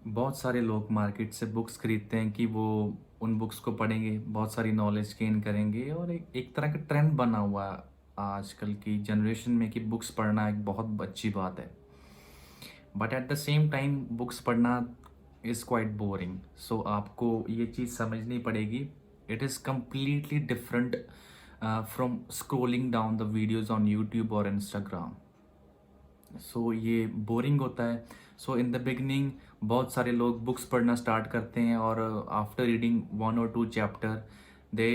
बहुत सारे लोग मार्केट से बुक्स खरीदते हैं कि वो उन बुक्स को पढ़ेंगे, बहुत सारी नॉलेज गेन करेंगे और एक तरह का ट्रेंड बना हुआ है आजकल की जनरेशन में कि बुक्स पढ़ना एक बहुत अच्छी बात है। But at the same time books पढ़ना इज़ क्वाइट बोरिंग। सो आपको ये चीज़ समझनी पड़ेगी। It is completely different from scrolling down the videos on YouTube और इंस्टाग्राम। सो ये बोरिंग होता है। सो इन द बिगनिंग बहुत सारे लोग बुक्स पढ़ना स्टार्ट करते हैं और after reading 1 or 2 chapter they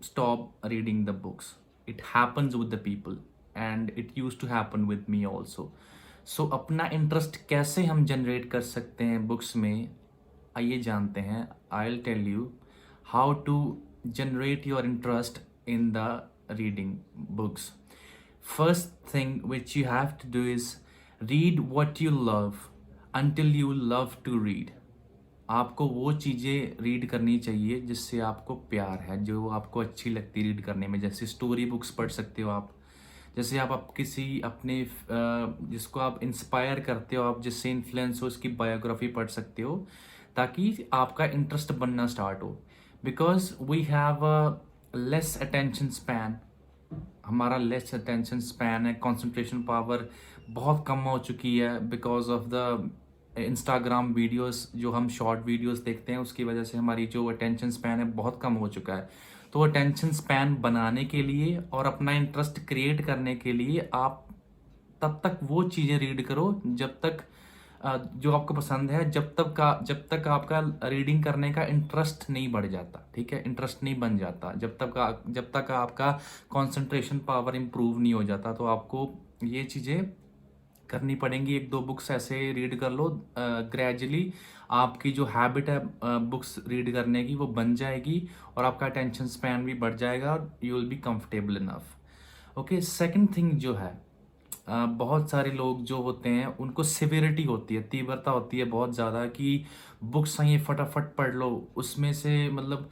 stop reading the books. It happens with the people and it use to happen with me also. So अपना इंटरेस्ट कैसे हम जनरेट कर सकते हैं बुक्स में, आइए जानते हैं। I will tell you how to generate your interest in the reading books. First thing which you have to do is read what you love until you love to read. आपको वो चीज़ें read करनी चाहिए जिससे आपको प्यार है, जो आपको अच्छी लगती है रीड करने में। जैसे स्टोरी बुक्स पढ़ सकते हो आप, जैसे आप किसी अपने जिसको आप इंस्पायर करते हो, आप जिससे इन्फ्लुएंस हो, उसकी बायोग्राफी पढ़ सकते हो ताकि आपका इंटरेस्ट बनना स्टार्ट हो। Because we have a less attention span. हमारा लेस अटेंशन स्पैन है, कंसंट्रेशन पावर बहुत कम हो चुकी है because of the Instagram videos. जो हम शॉर्ट वीडियोस देखते हैं उसकी वजह से हमारी जो अटेंशन स्पैन है बहुत कम हो चुका है। तो अटेंशन स्पैन बनाने के लिए और अपना इंटरेस्ट क्रिएट करने के लिए आप तब तक वो चीज़ें रीड करो जब तक जो आपको पसंद है, जब तक आपका रीडिंग करने का इंटरेस्ट नहीं बढ़ जाता। ठीक है, इंटरेस्ट नहीं बन जाता, जब तक आपका कंसंट्रेशन पावर इम्प्रूव नहीं हो जाता। तो आपको ये चीज़ें करनी पड़ेंगी। 1-2 बुक्स ऐसे रीड कर लो, ग्रेजुअली आपकी जो हैबिट है बुक्स रीड करने की वो बन जाएगी और आपका अटेंशन स्पैन भी बढ़ जाएगा और you will be comfortable enough. Okay, second thing जो है, बहुत सारे लोग जो होते हैं उनको सिविरिटी होती है, तीव्रता होती है बहुत ज़्यादा कि बुक्स हैं ये फटाफट पढ़ लो, उसमें से मतलब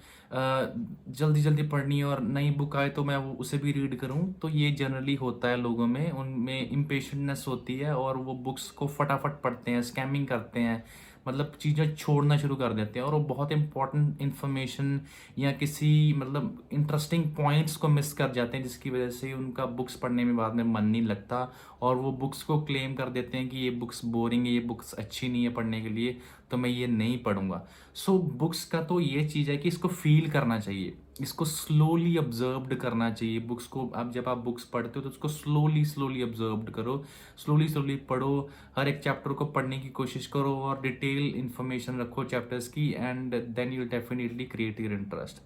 जल्दी जल्दी पढ़नी है और नई बुक आए तो मैं वो उसे भी रीड करूं। तो ये जनरली होता है लोगों में, उनमें इम्पेशेंटनेस होती है और वो बुक्स को फटाफट पढ़ते हैं, स्कैमिंग करते हैं, मतलब चीज़ें छोड़ना शुरू कर देते हैं और वो बहुत इंपॉर्टेंट इन्फॉर्मेशन या किसी मतलब इंटरेस्टिंग पॉइंट्स को मिस कर जाते हैं, जिसकी वजह से उनका बुक्स पढ़ने में बाद में मन नहीं लगता और वो बुक्स को क्लेम कर देते हैं कि ये बुक्स बोरिंग है, ये बुक्स अच्छी नहीं है पढ़ने के लिए, तो मैं ये नहीं पढ़ूंगा। सो बुक्स का तो ये चीज़ है कि इसको फील करना चाहिए, इसको स्लोली ऑब्जर्व्ड करना चाहिए। बुक्स को अब जब आप बुक्स पढ़ते हो तो उसको स्लोली स्लोली ऑब्जर्व्ड करो, स्लोली स्लोली पढ़ो, हर एक चैप्टर को पढ़ने की कोशिश करो और डिटेल इंफॉर्मेशन रखो चैप्टर्स की, and then you definitely create your interest.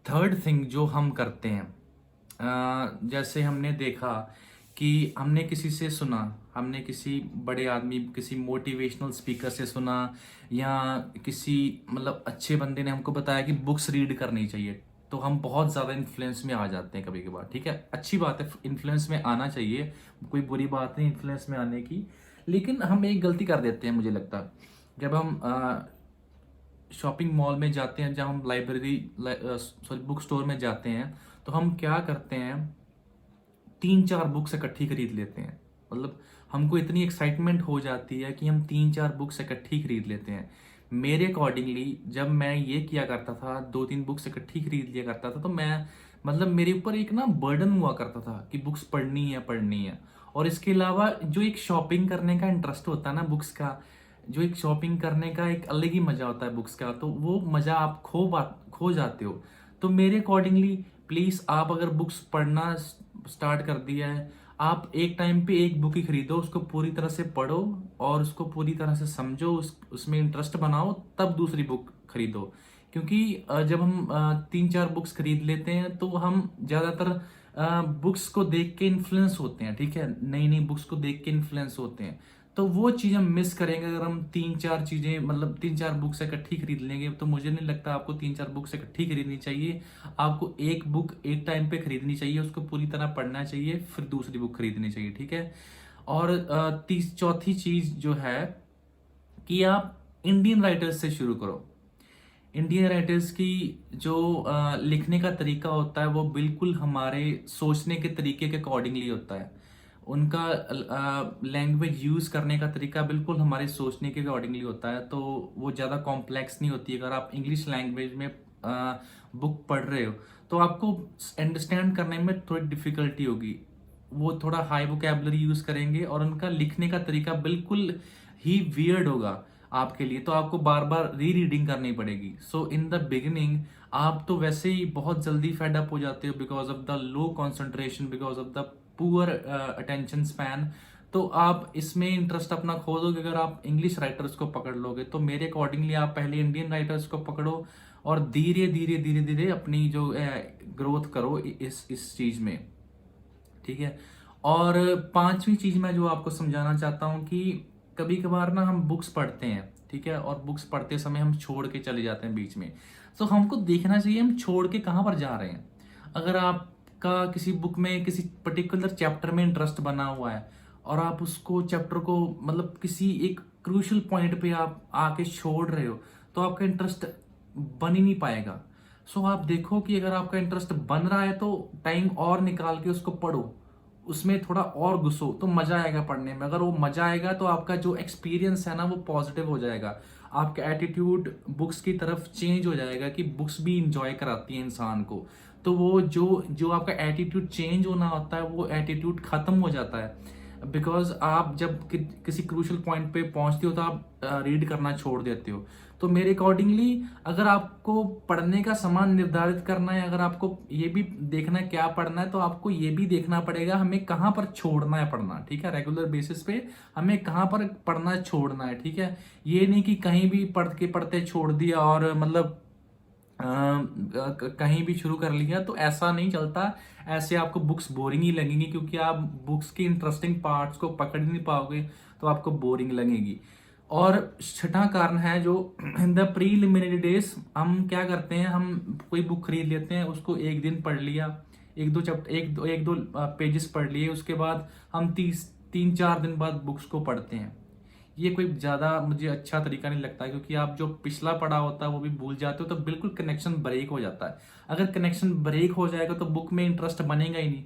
Third thing जो हम करते हैं, जैसे हमने देखा कि हमने किसी से सुना, हमने किसी बड़े आदमी, किसी मोटिवेशनल स्पीकर से सुना या किसी मतलब अच्छे बंदे ने हमको बताया कि बुक्स रीड करनी चाहिए, तो हम बहुत ज़्यादा इन्फ्लुएंस में आ जाते हैं कभी कभार। ठीक है, अच्छी बात है, इन्फ्लुएंस में आना चाहिए, कोई बुरी बात नहीं इन्फ्लुएंस में आने की। लेकिन हम एक गलती कर देते हैं मुझे लगता है, जब हम शॉपिंग मॉल में जाते हैं, जब हम लाइब्रेरी सॉरी बुक स्टोर में जाते हैं, तो हम क्या करते हैं, 3-4 बुक्स इकट्ठी खरीद लेते हैं। मतलब हमको इतनी एक्साइटमेंट हो जाती है कि हम 3-4 बुक्स इकट्ठी खरीद लेते हैं। मेरे अकॉर्डिंगली जब मैं ये किया करता था, 2-3 बुक्स इकट्ठी खरीद लिया करता था, तो मैं मतलब मेरे ऊपर एक ना बर्डन हुआ करता था कि बुक्स पढ़नी है पढ़नी है। और इसके अलावा जो एक शॉपिंग करने का इंटरेस्ट होता है ना बुक्स का, जो एक शॉपिंग करने का एक अलग ही मजा होता है बुक्स का, तो वो मजा आप खो जाते हो। तो मेरे अकॉर्डिंगली प्लीज आप अगर बुक्स पढ़ना स्टार्ट कर दिया है, आप एक टाइम पे एक बुक ही खरीदो, उसको पूरी तरह से पढ़ो और उसको पूरी तरह से समझो, उसमें इंटरेस्ट बनाओ, तब दूसरी बुक खरीदो। क्योंकि जब हम 3-4 बुक्स खरीद लेते हैं तो हम ज़्यादातर बुक्स को देख के इन्फ्लुएंस होते हैं। ठीक है, नई नई बुक्स को देख के इन्फ्लुएंस होते हैं, तो वो चीज़ हम मिस करेंगे अगर हम 3-4 चीज़ें मतलब 3-4 बुक्स इकट्ठी खरीद लेंगे। तो मुझे नहीं लगता आपको 3-4 बुक्स इकट्ठी खरीदनी चाहिए। आपको एक बुक एक टाइम पे खरीदनी चाहिए, उसको पूरी तरह पढ़ना चाहिए, फिर दूसरी बुक खरीदनी चाहिए। ठीक है, और चौथी चीज़ जो है कि आप इंडियन राइटर्स से शुरू करो। इंडियन राइटर्स की जो लिखने का तरीका होता है वो बिल्कुल हमारे सोचने के तरीके के अकॉर्डिंगली होता है। उनका लैंग्वेज यूज़ करने का तरीका बिल्कुल हमारे सोचने के अकॉर्डिंगली होता है, तो वो ज़्यादा कॉम्प्लेक्स नहीं होती। अगर आप इंग्लिश लैंग्वेज में बुक पढ़ रहे हो तो आपको अंडरस्टैंड करने में थोड़ी डिफ़िकल्टी होगी। वो थोड़ा हाई वोकैबुलरी यूज़ करेंगे और उनका लिखने का तरीका बिल्कुल ही वियर्ड होगा आपके लिए, तो आपको बार बार री रीडिंग करनी पड़ेगी। सो इन द बिगिनिंग आप तो वैसे ही बहुत जल्दी फेड अप हो जाते हो because of the low concentration, because of the poor attention span. तो आप इसमें इंटरेस्ट अपना खो दोगे अगर आप इंग्लिश राइटर्स को पकड़ लोगे। तो मेरे अकॉर्डिंगली आप पहले इंडियन राइटर्स को पकड़ो और धीरे धीरे धीरे धीरे अपनी जो ग्रोथ करो इस चीज में, ठीक है। और पांचवी चीज मैं जो आपको समझाना चाहता हूँ कि कभी कभार ना हम बुक्स पढ़ते हैं, ठीक है, और बुक्स पढ़ते समय हम छोड़ के चले जाते हैं बीच में। तो हमको देखना चाहिए हम छोड़ के कहाँ पर जा रहे हैं। अगर आपका किसी बुक में किसी पर्टिकुलर चैप्टर में इंटरेस्ट बना हुआ है और आप उसको चैप्टर को मतलब किसी एक क्रूशियल पॉइंट पे आप आके छोड़ रहे हो तो आपका इंटरेस्ट बन ही नहीं पाएगा। सो आप देखो कि अगर आपका इंटरेस्ट बन रहा है तो टाइम और निकाल के उसको पढ़ो, उसमें थोड़ा और घुसो तो मजा आएगा पढ़ने में। अगर वो मजा आएगा तो आपका जो एक्सपीरियंस है ना वो पॉजिटिव हो जाएगा, आपका एटीट्यूड बुक्स की तरफ चेंज हो जाएगा कि बुक्स भी इंजॉय कराती है इंसान को। तो वो जो जो आपका एटीट्यूड चेंज होना होता है वो एटीट्यूड खत्म हो जाता है बिकॉज आप जब किसी क्रूशल पॉइंट पे पहुंचते हो तो आप रीड करना छोड़ देते हो। तो मेरे अकॉर्डिंगली अगर आपको पढ़ने का समय निर्धारित करना है, अगर आपको ये भी देखना है क्या पढ़ना है, तो आपको ये भी देखना पड़ेगा हमें कहाँ पर छोड़ना है पढ़ना, ठीक है। रेगुलर बेसिस पे हमें कहाँ पर पढ़ना छोड़ना है, ठीक है। ये नहीं कि कहीं भी पढ़ते छोड़ दिया और मतलब कहीं भी शुरू कर लिया, तो ऐसा नहीं चलता। ऐसे आपको बुक्स बोरिंग ही लगेंगी क्योंकि आप बुक्स के इंटरेस्टिंग पार्ट्स को पकड़ नहीं पाओगे तो आपको बोरिंग लगेगी। और छठा कारण है जो इन द प्रीलिमिनरी डेज हम क्या करते हैं, हम कोई बुक खरीद लेते हैं, उसको एक दिन पढ़ लिया, एक दो पेजेस पढ़ लिए, उसके बाद हम 3-4 दिन बाद बुक्स को पढ़ते हैं। ये कोई ज़्यादा मुझे अच्छा तरीका नहीं लगता क्योंकि आप जो पिछला पढ़ा होता है वो भी भूल जाते हो, तो बिल्कुल कनेक्शन ब्रेक हो जाता है। अगर कनेक्शन ब्रेक हो जाएगा तो बुक में इंटरेस्ट बनेगा ही नहीं।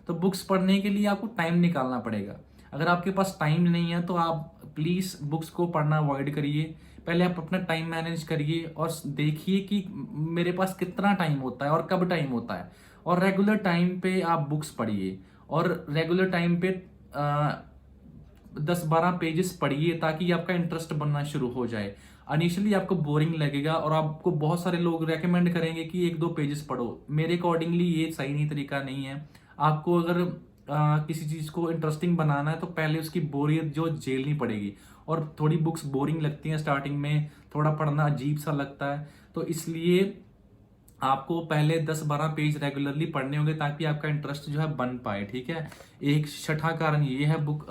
तो बुक्स पढ़ने के लिए आपको टाइम निकालना पड़ेगा। अगर आपके पास टाइम नहीं है तो आप प्लीज़ बुक्स को पढ़ना अवॉइड करिए। पहले आप अपना टाइम मैनेज करिए और देखिए कि मेरे पास कितना टाइम होता है और कब टाइम होता है, और रेगुलर टाइम पे आप बुक्स पढ़िए और रेगुलर टाइम पे 10-12 पेजेस पढ़िए ताकि आपका इंटरेस्ट बनना शुरू हो जाए। इनिशियली आपको बोरिंग लगेगा और आपको बहुत सारे लोग रेकमेंड करेंगे कि 1-2 पेजेस पढ़ो। मेरे अकॉर्डिंगली ये सही नहीं तरीका नहीं है। आपको अगर किसी चीज़ को इंटरेस्टिंग बनाना है तो पहले उसकी बोरियत जो झेलनी पड़ेगी। और थोड़ी बुक्स बोरिंग लगती हैं स्टार्टिंग में, थोड़ा पढ़ना अजीब सा लगता है, तो इसलिए आपको पहले 10-12 पेज रेगुलरली पढ़ने होंगे ताकि आपका इंटरेस्ट जो है बन पाए, ठीक है। एक छठा कारण ये है बुक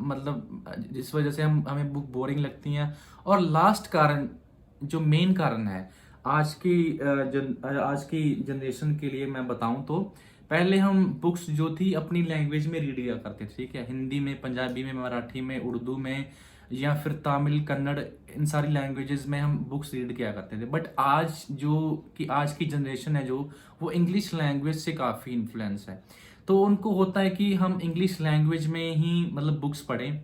मतलब जिस वजह से हमें बुक बोरिंग लगती हैं। और लास्ट कारण जो मेन कारण है आज की जनरेशन के लिए मैं बताऊं तो पहले हम बुक्स जो थी अपनी लैंग्वेज में रीड किया करते थे, ठीक है, हिंदी में, पंजाबी में, मराठी में, उर्दू में या फिर तमिल, कन्नड़, इन सारी लैंग्वेजेस में हम बुक्स रीड किया करते थे। बट आज की जनरेशन है जो वो इंग्लिश लैंग्वेज से काफ़ी इन्फ्लुएंस है। तो उनको होता है कि हम इंग्लिश लैंग्वेज में ही मतलब बुक्स पढ़ें।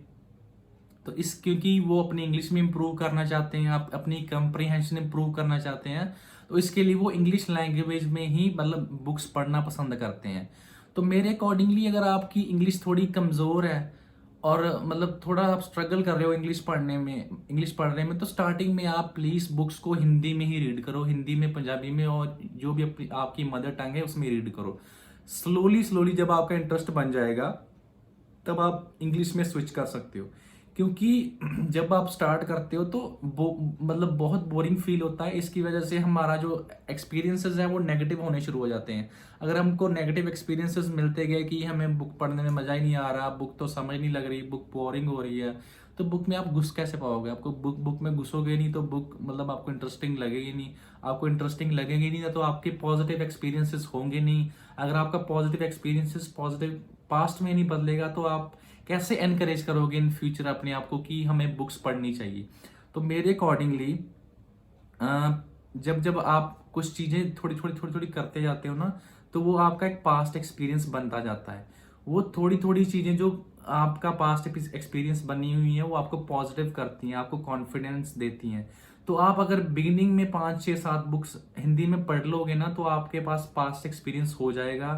तो इस क्योंकि वो अपनी इंग्लिश में इम्प्रूव करना चाहते हैं, आप अपनी कंप्रीहेंशन इम्प्रूव करना चाहते हैं, तो इसके लिए वो इंग्लिश लैंग्वेज में ही मतलब बुक्स पढ़ना पसंद करते हैं। तो मेरे अकॉर्डिंगली अगर आपकी इंग्लिश थोड़ी कमज़ोर है और मतलब थोड़ा आप स्ट्रगल कर रहे हो इंग्लिश पढ़ने में, तो स्टार्टिंग में आप प्लीज़ बुक्स को हिंदी में ही रीड करो, हिंदी में, पंजाबी में, और जो भी आपकी मदर टंग है उसमें रीड करो। स्लोली स्लोली जब आपका इंटरेस्ट बन जाएगा तब आप इंग्लिश में स्विच कर सकते हो। क्योंकि जब आप स्टार्ट करते हो तो मतलब बहुत बोरिंग फील होता है। इसकी वजह से हमारा जो एक्सपीरियंसेस है वो नेगेटिव होने शुरू हो जाते हैं। अगर हमको नेगेटिव एक्सपीरियंसेस मिलते गए कि हमें बुक पढ़ने में मज़ा ही नहीं आ रहा, बुक तो समझ नहीं लग रही, बुक बोरिंग हो रही है, तो बुक में आप घुस कैसे पाओगे? आपको बुक में घुसोगे नहीं तो बुक मतलब आपको इंटरेस्टिंग लगेगी नहीं। आपको इंटरेस्टिंग लगेगी नहीं तो आपके पॉजिटिव एक्सपीरियंसेस होंगे नहीं। अगर आपका पॉजिटिव एक्सपीरियंसेस पॉजिटिव पास्ट में नहीं बदलेगा तो आप कैसे एनकरेज करोगे इन फ्यूचर अपने आप को कि हमें बुक्स पढ़नी चाहिए? तो मेरे अकॉर्डिंगली जब जब आप कुछ चीज़ें थोड़ी थोड़ी करते जाते हो ना, तो वो आपका एक पास्ट एक्सपीरियंस बनता जाता है। वो थोड़ी-थोड़ी चीज़ें जो आपका पास्ट एक्सपीरियंस बनी हुई है वो आपको पॉजिटिव करती हैं, आपको कॉन्फिडेंस देती हैं। तो आप अगर बिगिनिंग में 5, 6, 7 बुक्स हिंदी में पढ़ लोगे ना, तो आपके पास पास्ट एक्सपीरियंस हो जाएगा।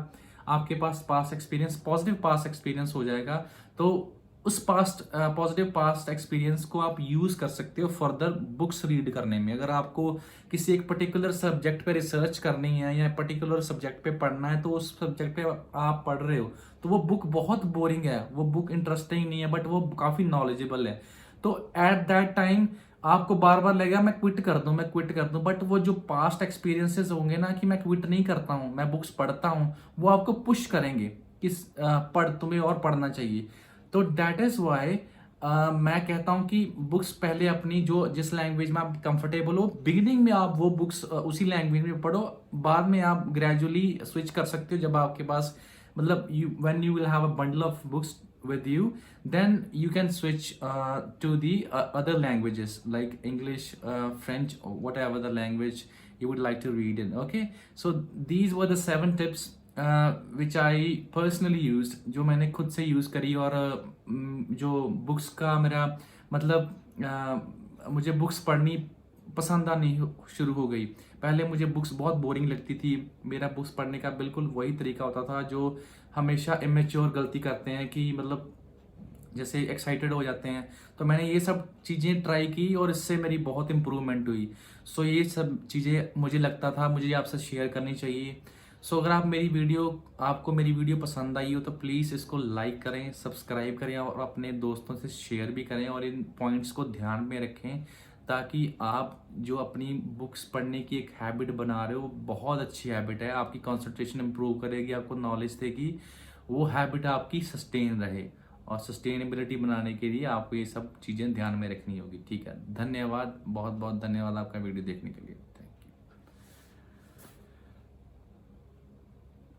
आपके पास past experience positive past experience हो जाएगा। तो उस पॉजिटिव पास्ट एक्सपीरियंस को आप यूज़ कर सकते हो फर्दर बुक्स रीड करने में। अगर आपको किसी एक पर्टिकुलर सब्जेक्ट पे रिसर्च करनी है या पर्टिकुलर सब्जेक्ट पे पढ़ना है, तो उस सब्जेक्ट पे आप पढ़ रहे हो, तो वो बुक बहुत बोरिंग है, वो बुक इंटरेस्टिंग नहीं है, बट वो काफ़ी नॉलेजेबल है। तो एट दैट टाइम आपको बार बार लगेगा मैं क्विट कर दूं, मैं क्विट कर दूं, बट वो जो पास्ट एक्सपीरियंसेस होंगे ना कि मैं क्विट नहीं करता हूं, मैं बुक्स पढ़ता हूं, वो आपको पुश करेंगे कि तुम्हें और पढ़ना चाहिए। तो दैट इज वाई मैं कहता हूं कि बुक्स पहले अपनी जो जिस लैंग्वेज में आप कंफर्टेबल हो, बिगिनिंग में आप वो बुक्स उसी लैंग्वेज में पढ़ो। बाद में आप ग्रेजुअली स्विच कर सकते हो जब आपके पास मतलब you when you will have a bundle of books with you, then you can switch to the other languages like English, French, or whatever the language you would like to read in. Okay, so these were the 7 tips which I personally used, जो मैंने खुद से use करी। और जो books का मेरा मतलब मुझे बुक्स पढ़नी पसंद आनी शुरू हो गई। पहले मुझे बुक्स बहुत बोरिंग लगती थी। मेरा बुक्स पढ़ने का बिल्कुल वही तरीका होता था जो हमेशा इमेच्योर गलती करते हैं कि मतलब जैसे एक्साइटेड हो जाते हैं। तो मैंने ये सब चीज़ें ट्राई की और इससे मेरी बहुत इम्प्रूवमेंट हुई। सो ये सब चीज़ें मुझे लगता था मुझे आपसे शेयर करनी चाहिए। सो अगर आपको मेरी वीडियो पसंद आई हो तो प्लीज़ इसको लाइक करें, सब्सक्राइब करें और अपने दोस्तों से शेयर भी करें और इन पॉइंट्स को ध्यान में रखें, ताकि आप जो अपनी बुक्स पढ़ने की एक हैबिट बना रहे हो, बहुत अच्छी हैबिट है, आपकी कंसंट्रेशन इंप्रूव करेगी, आपको नॉलेज देगी। वो हैबिट आपकी सस्टेन रहे, और सस्टेनेबिलिटी बनाने के लिए आपको ये सब चीज़ें ध्यान में रखनी होगी। ठीक है, धन्यवाद, बहुत बहुत धन्यवाद आपका वीडियो देखने के लिए।